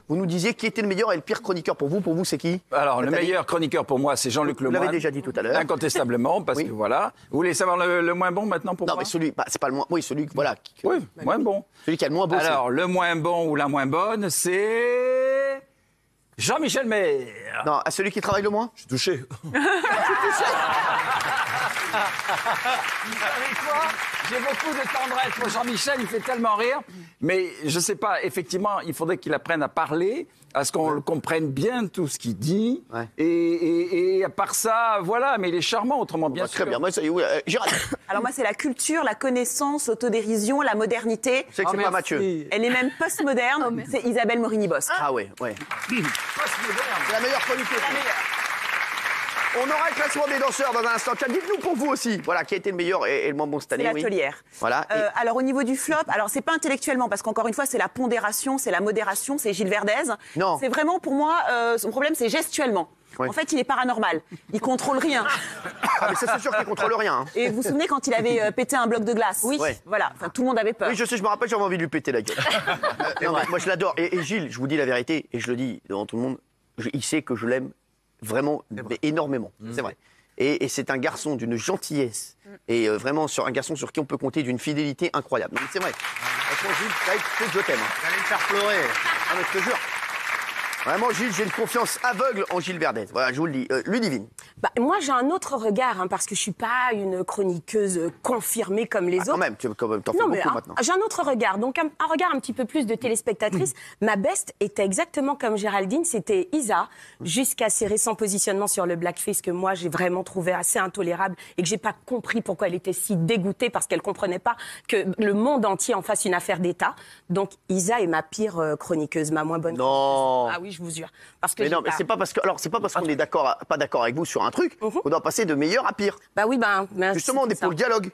vous nous disiez qui était le meilleur et le pire chroniqueur pour vous. Pour vous, c'est qui? Alors, le meilleur chroniqueur pour moi, c'est Jean-Luc Lemoyne. Vous l'avez déjà dit tout à l'heure. Incontestablement, parce que voilà. Vous voulez savoir le moins bon maintenant pour moi? Non, mais celui, c'est pas le moins. Oui, celui, voilà. Oui, moins bon. Celui qui a le moins beau. Alors, le moins bon ou la moins bonne, c'est Jean-Michel Maire. Non, à celui qui travaille le moins? Je suis touché. Vous savez quoi? J'ai beaucoup de tendresse pour Jean-Michel, il fait tellement rire. Mais je sais pas, effectivement, il faudrait qu'il apprenne à parler, à ce qu'on comprenne bien tout ce qu'il dit. Ouais. Et à part ça, voilà, mais il est charmant, autrement bien sûr. Très bien. Moi, ça y est, oui, Gérald. Alors moi, c'est la culture, la connaissance, l'autodérision, la modernité. C'est que c'est pas Mathieu. Elle est même postmoderne. C'est Isabelle Morini-Bosque. Ah ouais. C'est la meilleure chroniqueuse. On aura le classement des danseurs dans un instant. Tiens, dites-nous pour vous aussi, voilà, qui a été le meilleur et le moins bon cette C'est année. Oui. l'atelière. Voilà. Alors au niveau du flop, alors c'est pas intellectuellement parce qu'encore une fois c'est la pondération, c'est la modération, c'est Gilles Verdez. Non. C'est vraiment pour moi son problème c'est gestuellement. Ouais. En fait il est paranormal, il contrôle rien. Ah, mais ça, c'est sûr qu'il contrôle rien. Hein. Et vous vous souvenez quand il avait pété un bloc de glace? Oui. Ouais. Voilà, enfin, tout le monde avait peur. Oui, je sais, je me rappelle, j'avais envie de lui péter la gueule. Non, mais moi, je l'adore. Et Gilles, je vous dis la vérité, et je le dis devant tout le monde, il sait que je l'aime vraiment, mais énormément. C'est vrai. Et c'est un garçon d'une gentillesse. Et vraiment, un garçon sur qui on peut compter d'une fidélité incroyable. Non, mais c'est vrai. Franchement, Gilles, je t'aime. Hein. Vous allez me faire pleurer. Ah, mais je te jure. Vraiment, Gilles, j'ai une confiance aveugle en Gilles Verdez. Voilà, je vous le dis. Ludivine. Bah, moi, j'ai un autre regard, parce que je suis pas une chroniqueuse confirmée comme les autres. Quand même, t'en fais Non, mais beaucoup maintenant. j'ai un autre regard, donc un regard un petit peu plus de téléspectatrice. Ma best était exactement comme Géraldine, c'était Isa, jusqu'à ses récents positionnements sur le blackface que moi j'ai vraiment trouvé assez intolérable et que j'ai pas compris pourquoi elle était si dégoûtée parce qu'elle comprenait pas que le monde entier en fasse une affaire d'État. Donc Isa est ma pire chroniqueuse, ma moins bonne Non. chroniqueuse. Ah oui, je vous jure. Parce que Mais non, mais c'est pas parce que, alors c'est pas parce qu'on est pas d'accord avec vous sur un truc qu'on doit passer de meilleur à pire. Bah oui, Justement, on est pour le dialogue.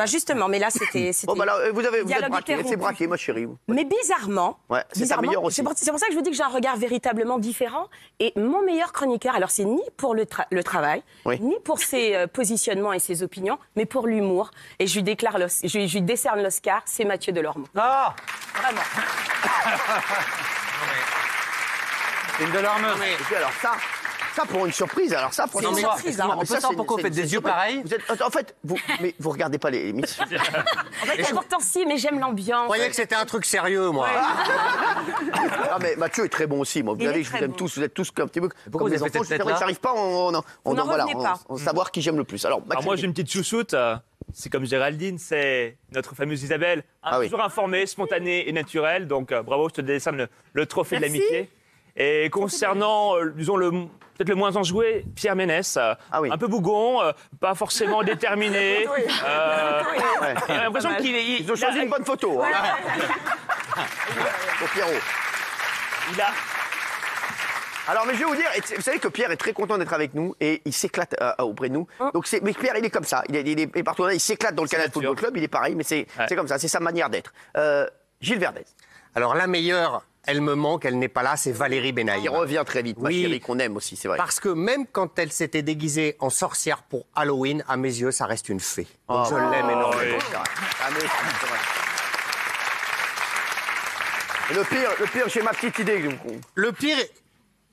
Justement, mais là c'était. Bon, bah là, vous êtes dialogue braqué, interrompu. c'est braqué, ma chérie. Mais bizarrement, Ouais, c'est ta meilleure aussi. c'est pour ça que je vous dis que j'ai un regard véritablement différent. Et mon meilleur chroniqueur, alors c'est ni pour le travail, Oui. ni pour ses positionnements et ses opinions, mais pour l'humour. Et je lui décerne l'Oscar, c'est Mathieu Delormeau. Ah, Vraiment. c'est une Delormeau. Et puis alors ça pour une surprise, alors ça franchement. une surprise, hein. Non, mais On peut ça, savoir c'est- pourquoi vous c'est- faites des c'est yeux surprise. pareils. En fait, mais vous regardez pas les émissions. En fait, pourtant si, mais j'aime l'ambiance. Je croyais que c'était un truc sérieux, moi. Ah mais Mathieu est très bon aussi, moi. Vous Il savez, est je vous très aime bon. tous, vous êtes tous un petit peu Pourquoi comme vous des avez fait enfants. cette C'est vrai que tête-là j'arrive pas Vous n'en revenez pas. en savoir qui j'aime le plus. Alors, Alors moi j'ai une petite chouchoute, c'est comme Géraldine, c'est notre fameuse Isabelle, Ah oui. toujours informée, spontanée et naturelle, donc bravo, je te décerne le trophée de l'amitié. Et concernant, disons, peut-être le moins enjoué, Pierre Ménès, oui. un peu bougon, pas forcément déterminé. Ouais. J'ai l'impression qu'il est... Ils ont choisi une bonne photo. Hein. Pour Pierrot. Il a... Alors, mais je vais vous dire, vous savez que Pierre est très content d'être avec nous et il s'éclate auprès de nous. Donc, mais Pierre, il est comme ça. Il est partout là, il s'éclate dans le Canal Football Club, il est pareil, mais c'est comme ça, c'est sa manière d'être. Gilles Verdez. Alors la meilleure, elle me manque, elle n'est pas là, c'est Valérie Benaïm. Il revient très vite, ma Oui. chérie, qu'on aime aussi, c'est vrai. Parce que même quand elle s'était déguisée en sorcière pour Halloween, à mes yeux, ça reste une fée. Donc je l'aime énormément. C'est vrai. Ah, mais c'est vrai. Et le pire, j'ai ma petite idée. Le pire,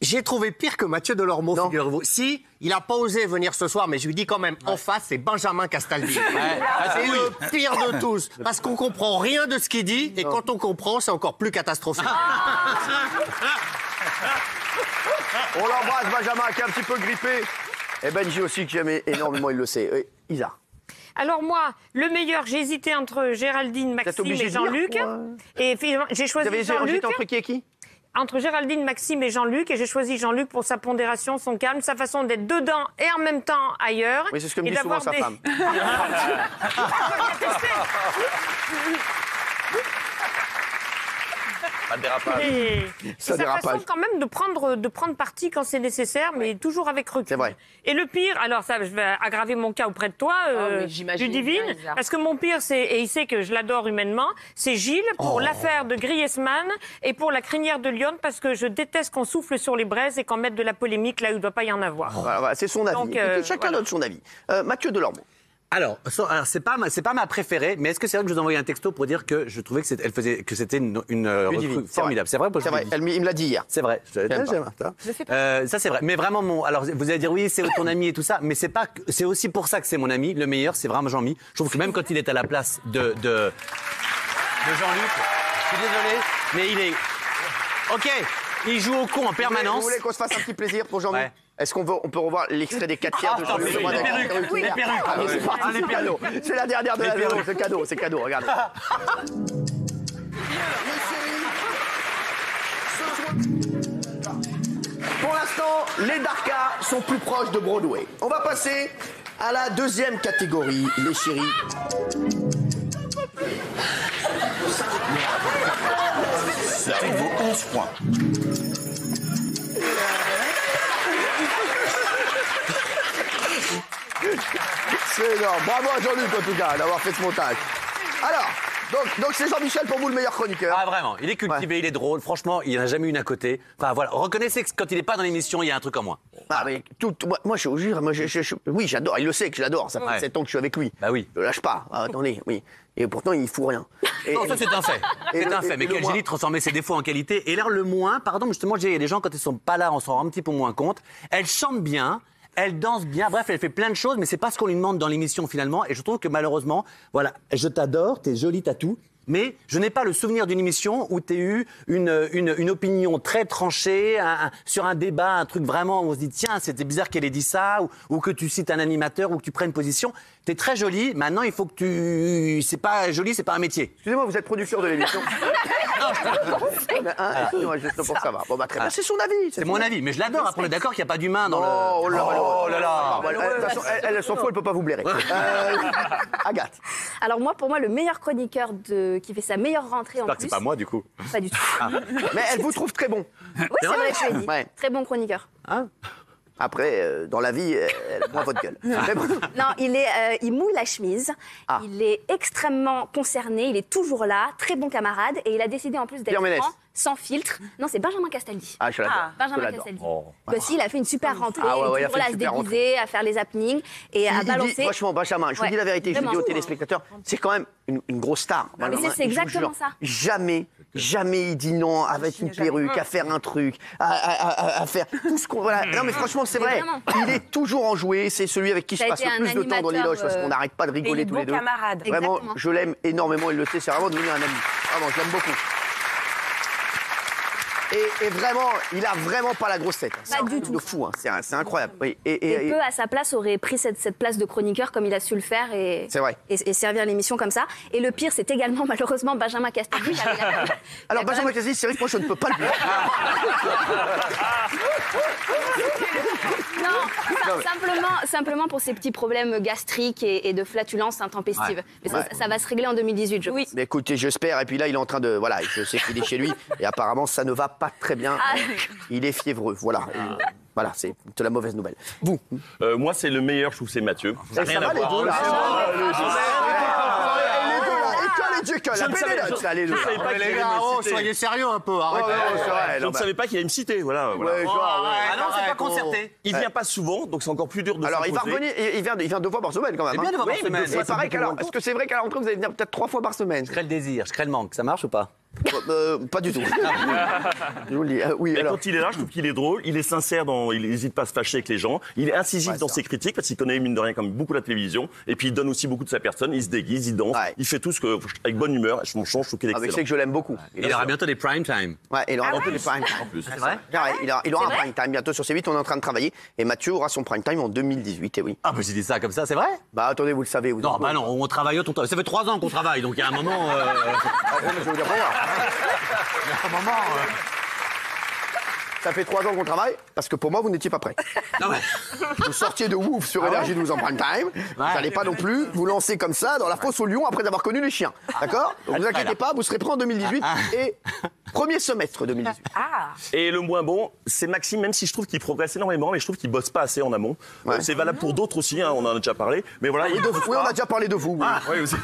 j'ai trouvé pire que Mathieu Delormeau, Non. figurez-vous. Si, il n'a pas osé venir ce soir, mais je lui dis quand même, en face, c'est Benjamin Castaldi. C'est le pire de tous, parce qu'on comprend rien de ce qu'il dit, et quand on comprend, c'est encore plus catastrophique. On l'embrasse, Benjamin, qui est un petit peu grippé. Et Benji aussi, que j'aime énormément, il le sait. Isa. Alors moi, le meilleur, j'ai hésité entre Géraldine, Vous êtes Maxime obligé et de dire, Jean-Luc. quoi. Et finalement, j'ai Vous choisi avez Jean-Luc. hésité entre qui et qui? Entre Géraldine, Maxime et Jean-Luc. Et j'ai choisi Jean-Luc pour sa pondération, son calme, sa façon d'être dedans et en même temps ailleurs. Oui, c'est ce que me Et dit souvent d'avoir sa des- femme. Pas de dérapage. Et Ça sa dérapage. façon quand même de prendre parti quand c'est nécessaire, mais toujours avec recul. C'est vrai. Et le pire, alors ça, je vais aggraver mon cas auprès de toi, mais j'imagine Ludivine, bien, Isa. parce que mon pire, et il sait que je l'adore humainement, c'est Gilles pour l'affaire de Griezmann et pour la crinière de Lyon, parce que je déteste qu'on souffle sur les braises et qu'on mette de la polémique là où il ne doit pas y en avoir. Voilà, c'est son avis. Donc, Écoutez, chacun voilà. donne son avis. Mathieu Delormeau. Alors, c'est pas ma préférée, mais est-ce que c'est vrai que je vous ai envoyé un texto pour dire que je trouvais que c'était une recrue formidable. C'est vrai. C'est vrai. Il me l'a dit hier. C'est vrai. Ça c'est vrai. Mais vraiment alors vous allez dire oui, c'est ton ami et tout ça, mais c'est aussi pour ça que c'est mon ami. Le meilleur, c'est vraiment Jean-Mi. Je trouve que même quand il est à la place de Jean-Luc, je suis désolé, mais il est OK. Il joue au con en permanence. Vous voulez qu'on se fasse un petit plaisir pour Jean-Mi? Ouais. Est-ce qu'on peut revoir l'extrait des 4 pierres de Jean-Mi? les perruques. Les perruques. C'est parti, c'est cadeau. C'est la dernière de la vidéo. C'est cadeau, regardez. Pour l'instant, les Darkas sont plus proches de Broadway. On va passer à la deuxième catégorie, les chéris. Ça vaut 11 points. C'est énorme. Bravo à Jean-Luc en tout cas d'avoir fait ce montage. Alors, donc c'est Jean-Michel pour vous le meilleur chroniqueur. Ah vraiment, il est cultivé, il est drôle. Franchement, il n'y en a jamais une à côté. Enfin voilà, reconnaissez que quand il n'est pas dans l'émission, il y a un truc en moins. Ah, mais moi je vous jure, oui j'adore, il le sait que je l'adore. Ça fait 7 ans que je suis avec lui. Bah oui. Je le lâche pas. Ah, attendez, oui. Et pourtant il fout rien. Non, ça c'est un fait. C'est un fait. Mais quel génie de transformer ses défauts en qualité. Et là, le moins, pardon, justement, il y a des gens quand ils sont pas là, on s'en rend un petit peu moins compte. Elle chante bien. Elle danse bien, bref, elle fait plein de choses, mais c'est pas ce qu'on lui demande dans l'émission finalement. Et je trouve que malheureusement, voilà, je t'adore, t'es jolie, t'as tout. Mais je n'ai pas le souvenir d'une émission où tu as eu une opinion très tranchée sur un débat, un truc vraiment où on se dit tiens, c'était bizarre qu'elle ait dit ça, ou que tu cites un animateur ou que tu prennes position. Tu es très jolie, maintenant il faut que tu... C'est pas joli, c'est pas un métier. Excusez-moi, vous êtes producteur de l'émission. Non, juste pour ça va. Bon, bah, très bien, c'est son avis. C'est mon avis, mais je l'adore. Après, on est d'accord qu'il n'y a pas d'humain dans le... Oh là là. De toute façon, elle s'en fout, elle peut pas vous blairer. Agathe. Alors moi, pour moi, le meilleur chroniqueur qui fait sa meilleure rentrée en plus... J'espère que c'est pas moi, du coup. Pas du tout. Mais elle vous trouve très bon. Oui, c'est vrai que je l'ai dit. Ouais. Très bon chroniqueur. Après, dans la vie, elle a moins votre gueule. Mais bon. Non, il mouille la chemise. Ah. Il est extrêmement concerné. Il est toujours là. Très bon camarade. Et il a décidé en plus d'être Pierre Ménès. franc, sans filtre. Non, c'est Benjamin Castaldi. Ah, je l'adore. Benjamin Castaldi. Bah si, il a fait une super rentrée. Ah ouais, il il est a toujours fait là une à se super déguiser, à faire les happenings et à Il dit, balancer. franchement, Benjamin, je vous Ouais. dis la vérité, je le dis aux Vraiment. téléspectateurs, c'est quand même une grosse star. mais Benjamin, c'est je vous exactement jure. ça. Jamais il dit non avec une perruque, à faire un truc, à faire tout ce qu'on... Voilà. Non mais franchement, c'est vrai. vraiment. Il est toujours enjoué, c'est celui avec qui je Ça a passe été le un plus de temps dans les animateur, loges parce qu'on n'arrête pas de rigoler Et tous les deux. camarade. Vraiment, Exactement. je l'aime énormément, il le sait, c'est vraiment devenu un ami. Vraiment, je l'aime beaucoup. Et vraiment, il a vraiment pas la grosse tête. C'est Pas un du truc tout. de fou, hein. C'est incroyable. Oui. Et peu à sa place aurait pris cette place de chroniqueur comme il a su le faire et, C'est vrai. et servir l'émission comme ça. Et le pire, c'est également malheureusement Benjamin Castaldi. car il a- Alors, il a Benjamin quand Castaldi, c'est vrai que moi, je ne peux pas le dire. Non, simplement pour ses petits problèmes gastriques et de flatulence intempestive. Ouais. Mais ça va se régler en 2018, je pense. Mais écoutez, j'espère. Et puis là, il est en train de... Voilà, je sais qu'il est chez lui. Et apparemment, ça ne va pas très bien. Il est fiévreux. Voilà. Et voilà, c'est de la mauvaise nouvelle. Vous Moi, c'est le meilleur, je trouve, c'est Mathieu. Ça n'a ça rien va, à les voir. deux, là. Je ne savais pas qu'il allait me citer. Soyez sérieux un peu, arrêtez. Je ne savais pas qu'il allait me citer, voilà. Ah non, c'est pas concerté. Il vient pas souvent, donc c'est encore plus dur de Alors, il va s'imposer. revenir, il vient 2 fois par semaine quand même. C'est bien de voir par semaine. Et pareil qu'alors, est-ce que c'est vrai qu'à la rentrée, vous allez venir peut-être 3 fois par semaine? Je crée le désir, je crée le manque. Ça marche ou pas? Pas du tout. Je vous le dis. Oui, Et alors. quand il est là, je trouve qu'il est drôle, il est sincère, il n'hésite pas à se fâcher avec les gens, il est incisif dans ses critiques parce qu'il connaît mine de rien comme beaucoup la télévision, et puis il donne aussi beaucoup de sa personne, il se déguise, il danse, Ouais. il fait tout ce que avec bonne humeur, je trouve qu'il est Avec excellent. c'est que je l'aime beaucoup. Il aura bientôt des prime time. Ouais, il aura bientôt des prime time. En plus. C'est vrai? Ouais, il aura un prime time bientôt sur C8, on est en train de travailler. Et Mathieu aura son prime time en 2018, et oui. Ah, bah j'ai dit ça comme ça, c'est vrai? Bah attendez, vous le savez. Vous Non, bah non, on travaille autant. Ça fait 3 ans qu'on travaille, donc il y a un moment. Je vais vous dire pour moi. Ça fait 3 ans qu'on travaille, parce que pour moi, vous n'étiez pas prêts. Non, mais... Vous sortiez de ouf sur Énergie 12 en prime time. Vous n'allez pas non plus vous lancer comme ça dans la fosse au lion après avoir connu les chiens. D'accord? Donc ne vous inquiétez pas, vous serez prêts en 2018 et premier semestre 2018. Et le moins bon, c'est Maxime, même si je trouve qu'il progresse énormément, mais je trouve qu'il bosse pas assez en amont. Ouais. C'est valable pour d'autres aussi, hein, on en a déjà parlé. Mais voilà, Oui, on a déjà parlé de vous. Oui. Oui, aussi.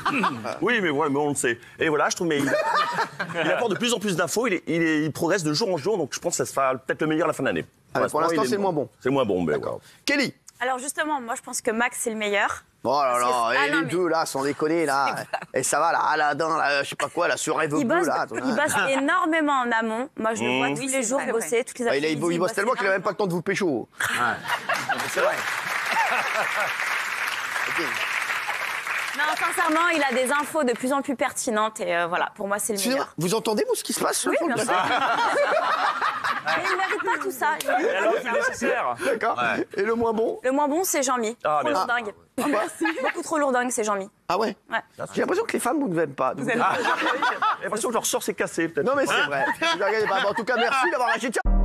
Oui, mais ouais, mais on le sait. Et voilà, je trouve, mais il apporte de plus en plus d'infos, il progresse de jour en jour, donc je pense que ça sera peut-être le meilleur à la fin de l'année. Ah, pour l'instant, il est c'est le moins bon. C'est le moins bon, mais D'accord. Kelly. Alors justement, moi je pense que Max c'est le meilleur. Oh là là, Ah et non, les mais- deux là, sans déconner là, et ça va là, Aladdin, là, je sais pas quoi, là, sur Rêve Il Bleu bosse, là. il bosse énormément en amont. Moi, je le vois tous les jours c'est vrai. bosser, toutes les Ah, après-midi. il bosse tellement qu'il a même pas le temps de vous pécho. C'est vrai. Ok. Non, sincèrement, il a des infos de plus en plus pertinentes et voilà, pour moi, c'est le Excusez-moi, meilleur. vous entendez vous ce qui se passe Oui, sur le bien plateau sûr. Mais il ne mérite pas tout ça. Et alors, c'est nécessaire. D'accord. Et le moins bon? Le moins bon, c'est Jean-Mi. Ah, Trop merci. lourdingue. Beaucoup trop lourdingue, c'est Jean-Mi. Ah ouais? Ouais. J'ai l'impression que les femmes vous ne aiment pas. J'ai l'impression que leur sort s'est cassé, peut-être. Non mais c'est vrai. Regardez, bah, en tout cas merci d'avoir lâché. Ciao.